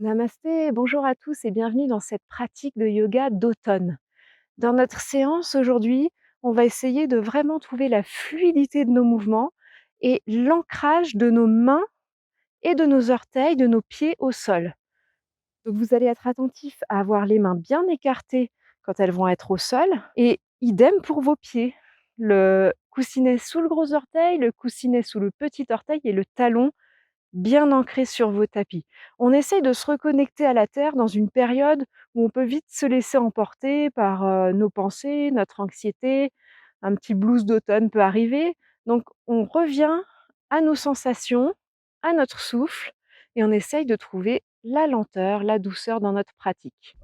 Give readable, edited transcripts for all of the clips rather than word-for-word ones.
Namasté, bonjour à tous et bienvenue dans cette pratique de yoga d'automne. Dans notre séance aujourd'hui, on va essayer de vraiment trouver la fluidité de nos mouvements et l'ancrage de nos mains et de nos orteils, de nos pieds au sol. Donc vous allez être attentif à avoir les mains bien écartées quand elles vont être au sol et idem pour vos pieds. Le coussinet sous le gros orteil, le coussinet sous le petit orteil et le talon bien ancré sur vos tapis. On essaye de se reconnecter à la terre dans une période où on peut vite se laisser emporter par nos pensées, notre anxiété, un petit blues d'automne peut arriver. Donc on revient à nos sensations, à notre souffle et on essaye de trouver la lenteur, la douceur dans notre pratique.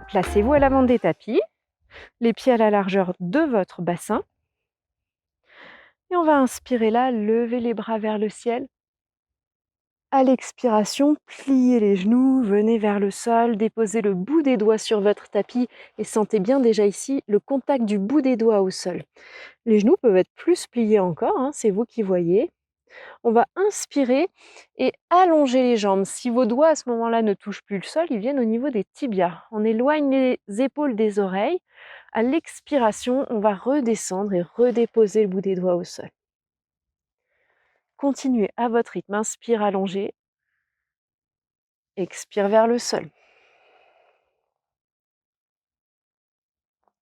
Placez-vous à l'avant des tapis, les pieds à la largeur de votre bassin et on va inspirer là, lever les bras vers le ciel. À l'expiration, pliez les genoux, venez vers le sol, déposez le bout des doigts sur votre tapis et sentez bien déjà ici le contact du bout des doigts au sol. Les genoux peuvent être plus pliés encore, hein, c'est vous qui voyez. On va inspirer et allonger les jambes. Si vos doigts à ce moment-là ne touchent plus le sol, ils viennent au niveau des tibias. On éloigne les épaules des oreilles. À l'expiration, on va redescendre et redéposer le bout des doigts au sol. Continuez à votre rythme. Inspire allongé. Expire vers le sol.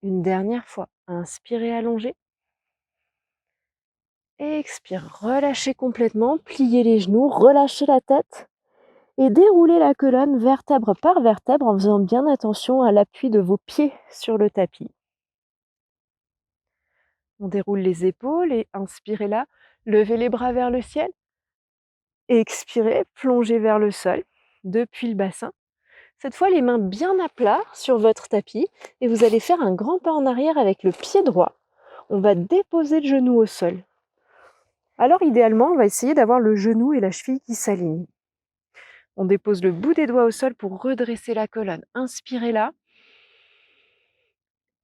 Une dernière fois, inspirez, allongez. Expire, relâchez complètement, pliez les genoux, relâchez la tête et déroulez la colonne vertèbre par vertèbre en faisant bien attention à l'appui de vos pieds sur le tapis. On déroule les épaules et inspirez là, levez les bras vers le ciel. Expirez, plongez vers le sol depuis le bassin. Cette fois, les mains bien à plat sur votre tapis et vous allez faire un grand pas en arrière avec le pied droit. On va déposer le genou au sol. Alors idéalement, on va essayer d'avoir le genou et la cheville qui s'alignent. On dépose le bout des doigts au sol pour redresser la colonne. Inspirez là.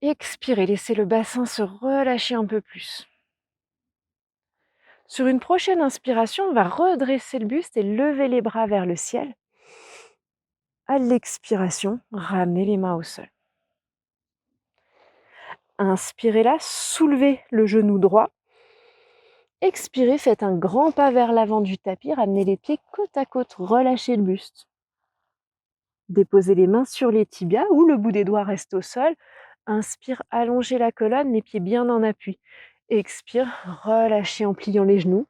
Expirez, laissez le bassin se relâcher un peu plus. Sur une prochaine inspiration, on va redresser le buste et lever les bras vers le ciel. À l'expiration, ramenez les mains au sol. Inspirez là, soulevez le genou droit. Expirez, faites un grand pas vers l'avant du tapis, ramenez les pieds côte à côte, relâchez le buste. Déposez les mains sur les tibias ou le bout des doigts reste au sol. Inspire, allongez la colonne, les pieds bien en appui. Expire, relâchez en pliant les genoux.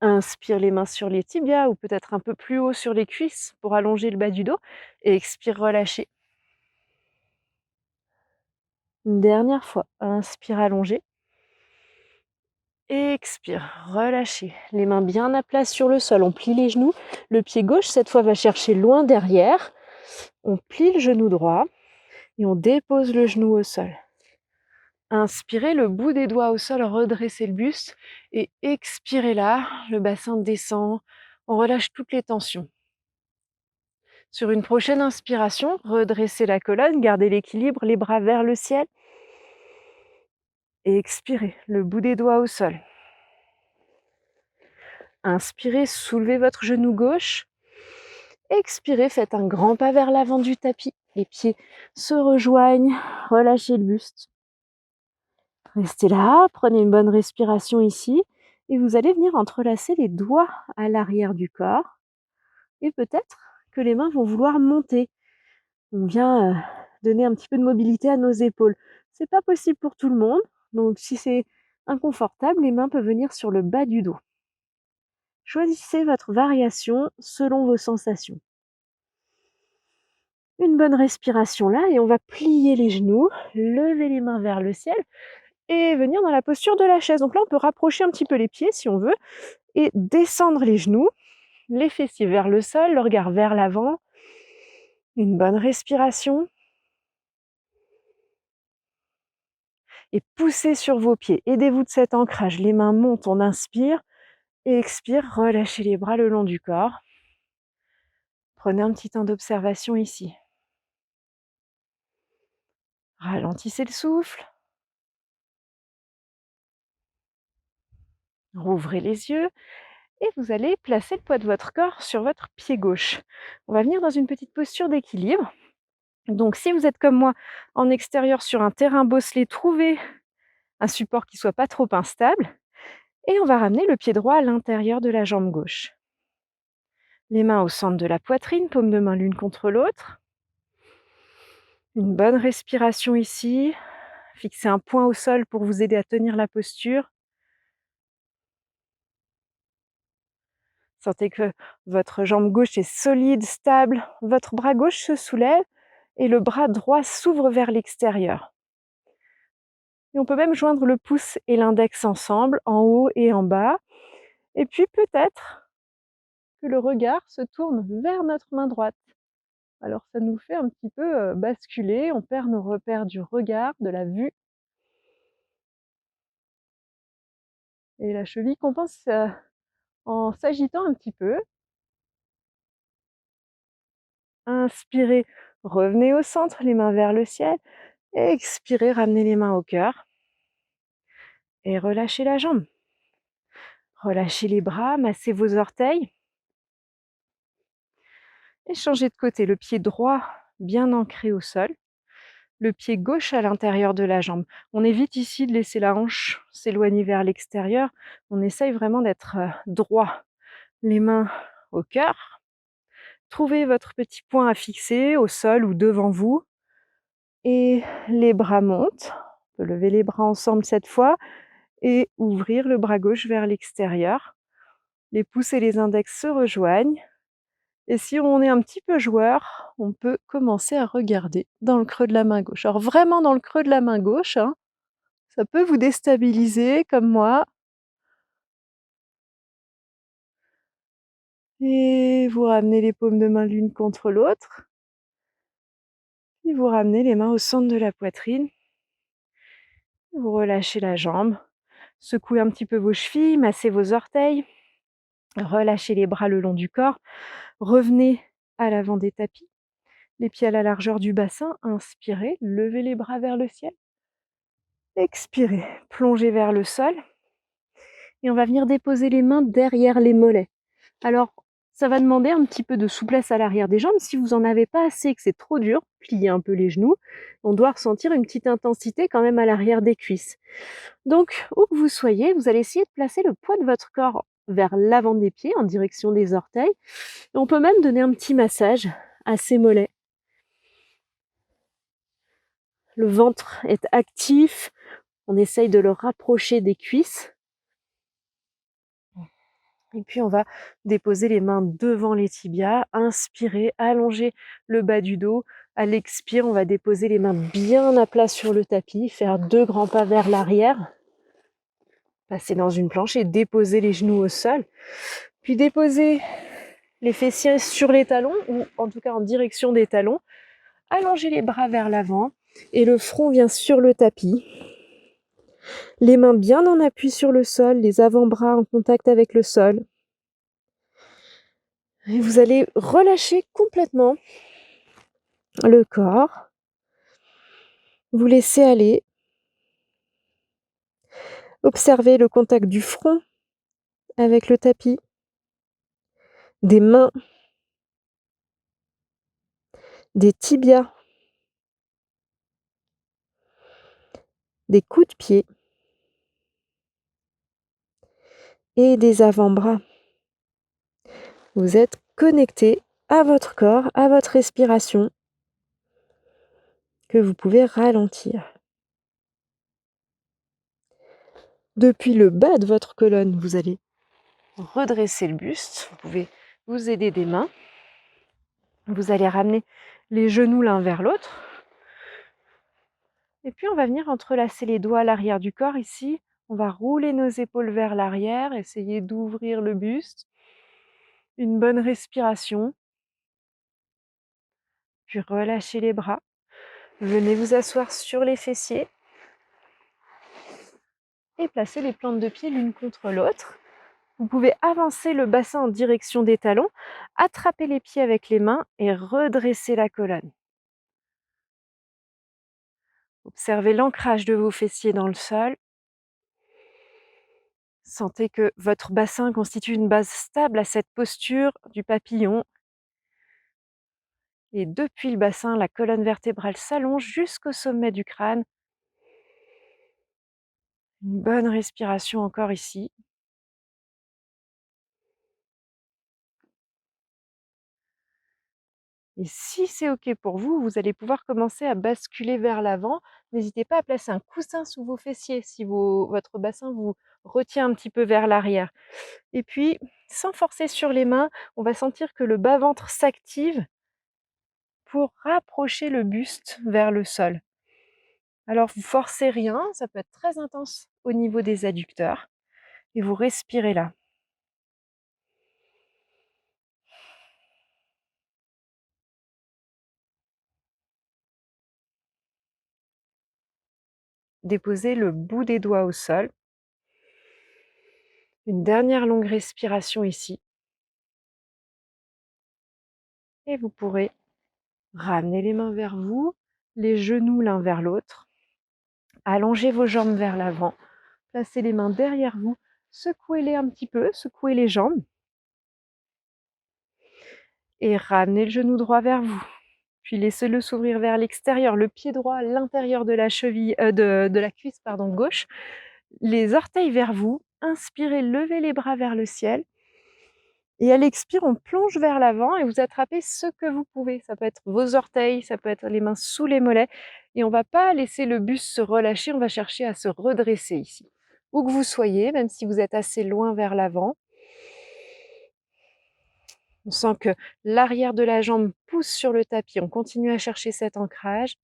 Inspire, les mains sur les tibias ou peut-être un peu plus haut sur les cuisses pour allonger le bas du dos. Expire, relâchez. Une dernière fois, inspire, allongez. Expire, relâchez. Les mains bien à plat sur le sol. On plie les genoux. Le pied gauche, cette fois, va chercher loin derrière. On plie le genou droit et on dépose le genou au sol. Inspirez, le bout des doigts au sol, redressez le buste et expirez là, le bassin descend, on relâche toutes les tensions. Sur une prochaine inspiration, redressez la colonne, gardez l'équilibre, les bras vers le ciel et expirez, le bout des doigts au sol. Inspirez, soulevez votre genou gauche. Expirez, faites un grand pas vers l'avant du tapis. Les pieds se rejoignent, relâchez le buste. Restez là, prenez une bonne respiration ici et vous allez venir entrelacer les doigts à l'arrière du corps et peut-être que les mains vont vouloir monter. On vient donner un petit peu de mobilité à nos épaules. C'est pas possible pour tout le monde, donc si c'est inconfortable, les mains peuvent venir sur le bas du dos. Choisissez votre variation selon vos sensations. Une bonne respiration là et on va plier les genoux, lever les mains vers le ciel et venir dans la posture de la chaise. Donc là, on peut rapprocher un petit peu les pieds si on veut et descendre les genoux, les fessiers vers le sol, le regard vers l'avant. Une bonne respiration. Et poussez sur vos pieds. Aidez-vous de cet ancrage. Les mains montent, on inspire. Et expire, relâchez les bras le long du corps. Prenez un petit temps d'observation ici. Ralentissez le souffle. Rouvrez les yeux et vous allez placer le poids de votre corps sur votre pied gauche. On va venir dans une petite posture d'équilibre. Donc si vous êtes comme moi en extérieur sur un terrain bosselé, trouvez un support qui ne soit pas trop instable et on va ramener le pied droit à l'intérieur de la jambe gauche. Les mains au centre de la poitrine, paumes de main l'une contre l'autre. Une bonne respiration ici. Fixez un point au sol pour vous aider à tenir la posture. Sentez que votre jambe gauche est solide, stable. Votre bras gauche se soulève et le bras droit s'ouvre vers l'extérieur. Et on peut même joindre le pouce et l'index ensemble, en haut et en bas. Et puis peut-être que le regard se tourne vers notre main droite. Alors ça nous fait un petit peu basculer, on perd nos repères du regard, de la vue. Et la cheville compense en s'agitant un petit peu. Inspirez, revenez au centre, les mains vers le ciel. Expirez, ramenez les mains au cœur. Et relâchez la jambe. Relâchez les bras, massez vos orteils. Et changez de côté, le pied droit bien ancré au sol. Le pied gauche à l'intérieur de la jambe. On évite ici de laisser la hanche s'éloigner vers l'extérieur. On essaye vraiment d'être droit. Les mains au cœur. Trouvez votre petit point à fixer au sol ou devant vous. Et les bras montent. On peut lever les bras ensemble cette fois et ouvrir le bras gauche vers l'extérieur. Les pouces et les index se rejoignent. Et si on est un petit peu joueur, on peut commencer à regarder dans le creux de la main gauche. Alors vraiment dans le creux de la main gauche, hein, ça peut vous déstabiliser comme moi. Et vous ramenez les paumes de main l'une contre l'autre. Puis vous ramenez les mains au centre de la poitrine. Vous relâchez la jambe. Secouez un petit peu vos chevilles, massez vos orteils. Relâchez les bras le long du corps. Revenez à l'avant des tapis. Les pieds à la largeur du bassin. Inspirez, levez les bras vers le ciel. Expirez, plongez vers le sol. Et on va venir déposer les mains derrière les mollets. Alors, ça va demander un petit peu de souplesse à l'arrière des jambes. Si vous n'en avez pas assez et que c'est trop dur, pliez un peu les genoux. On doit ressentir une petite intensité quand même à l'arrière des cuisses. Donc, où que vous soyez, vous allez essayer de placer le poids de votre corps vers l'avant des pieds, en direction des orteils. Et on peut même donner un petit massage à ces mollets. Le ventre est actif. On essaye de le rapprocher des cuisses. Et puis on va déposer les mains devant les tibias, inspirer, allonger le bas du dos. À l'expire, on va déposer les mains bien à plat sur le tapis, faire 2 grands pas vers l'arrière, passer dans une planche et déposer les genoux au sol. Puis déposer les fessiers sur les talons, ou en tout cas en direction des talons. Allonger les bras vers l'avant et le front vient sur le tapis. Les mains bien en appui sur le sol, les avant-bras en contact avec le sol. Et vous allez relâcher complètement le corps. Vous laissez aller. Observez le contact du front avec le tapis, des mains, des tibias, des coups de pied et des avant-bras. Vous êtes connecté à votre corps, à votre respiration, que vous pouvez ralentir. Depuis le bas de votre colonne, vous allez redresser le buste. Vous pouvez vous aider des mains. Vous allez ramener les genoux l'un vers l'autre. Et puis on va venir entrelacer les doigts à l'arrière du corps ici. On va rouler nos épaules vers l'arrière, essayer d'ouvrir le buste. Une bonne respiration. Puis relâchez les bras. Venez vous asseoir sur les fessiers. Et placez les plantes de pied l'une contre l'autre. Vous pouvez avancer le bassin en direction des talons, attraper les pieds avec les mains et redresser la colonne. Observez l'ancrage de vos fessiers dans le sol. Sentez que votre bassin constitue une base stable à cette posture du papillon. Et depuis le bassin, la colonne vertébrale s'allonge jusqu'au sommet du crâne. Une bonne respiration encore ici. Et si c'est OK pour vous, vous allez pouvoir commencer à basculer vers l'avant. N'hésitez pas à placer un coussin sous vos fessiers si votre bassin vous retient un petit peu vers l'arrière. Et puis, sans forcer sur les mains, on va sentir que le bas-ventre s'active pour rapprocher le buste vers le sol. Alors, vous forcez rien, ça peut être très intense au niveau des adducteurs. Et vous respirez là. Déposez le bout des doigts au sol. Une dernière longue respiration ici. Et vous pourrez ramener les mains vers vous, les genoux l'un vers l'autre. Allongez vos jambes vers l'avant. Placez les mains derrière vous. Secouez-les un petit peu, secouez les jambes. Et ramenez le genou droit vers vous. Puis laissez-le s'ouvrir vers l'extérieur, le pied droit à l'intérieur de la cheville, de la cuisse gauche. Les orteils vers vous. Inspirez, levez les bras vers le ciel. Et à l'expire, on plonge vers l'avant et vous attrapez ce que vous pouvez. Ça peut être vos orteils, ça peut être les mains sous les mollets. Et on ne va pas laisser le buste se relâcher, on va chercher à se redresser ici. Où que vous soyez, même si vous êtes assez loin vers l'avant. On sent que l'arrière de la jambe pousse sur le tapis. On continue à chercher cet ancrage.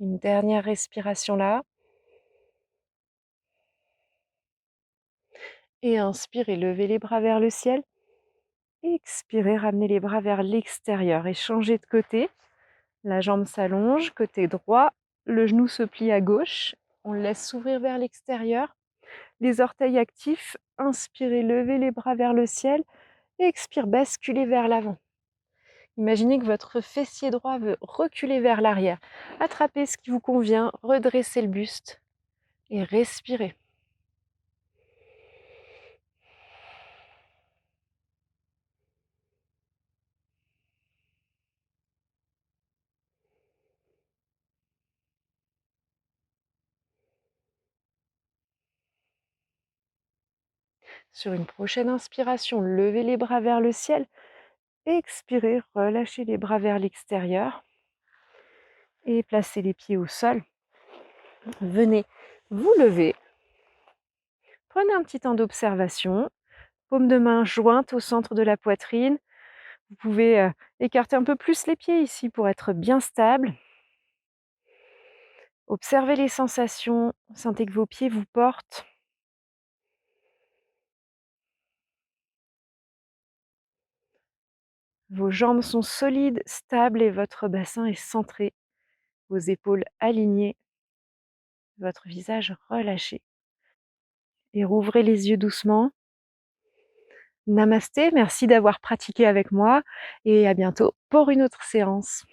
Une dernière respiration là. Et inspirez, levez les bras vers le ciel. Expirez, ramenez les bras vers l'extérieur et changez de côté. La jambe s'allonge, côté droit, le genou se plie à gauche. On le laisse s'ouvrir vers l'extérieur. Les orteils actifs. Inspirez, levez les bras vers le ciel. Expire, basculez vers l'avant. Imaginez que votre fessier droit veut reculer vers l'arrière. Attrapez ce qui vous convient, redressez le buste et respirez. Sur une prochaine inspiration, levez les bras vers le ciel. Expirez, relâchez les bras vers l'extérieur et placez les pieds au sol. Venez vous lever. Prenez un petit temps d'observation. Paume de main jointe au centre de la poitrine. Vous pouvez écarter un peu plus les pieds ici pour être bien stable. Observez les sensations. Sentez que vos pieds vous portent. Vos jambes sont solides, stables et votre bassin est centré. Vos épaules alignées. Votre visage relâché. Et rouvrez les yeux doucement. Namasté, merci d'avoir pratiqué avec moi et à bientôt pour une autre séance.